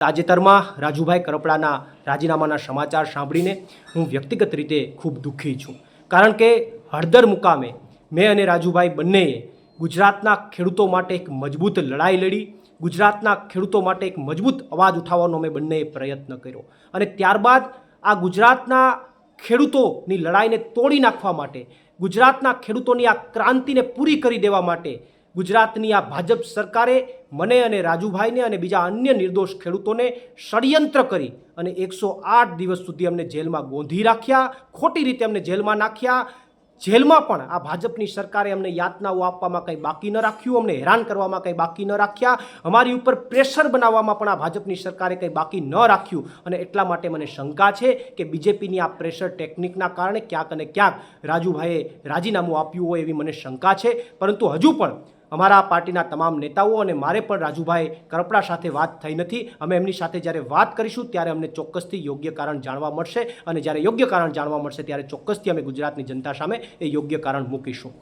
તાજેતરમાં રાજુભાઈ કરપડાના રાજીનામાના સમાચાર સાંભળીને હું વ્યક્તિગત રીતે ખૂબ દુઃખી છું, કારણ કે હળદર મુકામે મેં અને રાજુભાઈ બંનેએ ગુજરાતના ખેડૂતો માટે એક મજબૂત લડાઈ લડી, ગુજરાતના ખેડૂતો માટે એક મજબૂત અવાજ ઉઠાવવાનો અમે બંનેએ પ્રયત્ન કર્યો અને ત્યારબાદ આ ગુજરાતના ખેડૂતોની લડાઈને તોડી નાખવા માટે, ગુજરાતના ખેડૂતોની આ ક્રાંતિને પૂરી કરી દેવા માટે ગુજરાતની આ ભાજપ સરકારે મને અને રાજુભાઈને અને બીજા અન્ય નિર્દોષ ખેડૂતોને ષડયંત્ર કરી અને 108 દિવસ સુધી અમને જેલમાં ગોંધી રાખ્યા, ખોટી રીતે અમને જેલમાં નાખ્યા. જેલમાં પણ આ ભાજપની સરકારે અમને યાતનાઓ આપવામાં કંઈ બાકી ન રાખ્યું, અમને હેરાન કરવામાં કંઈ બાકી ન રાખ્યા, અમારી ઉપર પ્રેશર બનાવવામાં પણ આ ભાજપની સરકારે કંઈ બાકી ન રાખ્યું. અને એટલા માટે મને શંકા છે કે બીજેપીની આ પ્રેશર ટેકનિકના કારણે ક્યાંક અને ક્યાંક રાજુભાઈએ રાજીનામું આપ્યું હોય એવી મને શંકા છે. પરંતુ હજુ પણ અમારા પાર્ટીના તમામ નેતાઓ અને મારે પણ રાજુભાઈ કરપડા સાથે વાત થઈ નથી. અમે એમની સાથે જ્યારે વાત કરીશું ત્યારે અમને ચોક્કસથી યોગ્ય કારણ જાણવા મળશે અને જ્યારે યોગ્ય કારણ જાણવા મળશે ત્યારે ચોક્કસથી અમે ગુજરાતની જનતા સામે એ યોગ્ય કારણ મૂકીશું.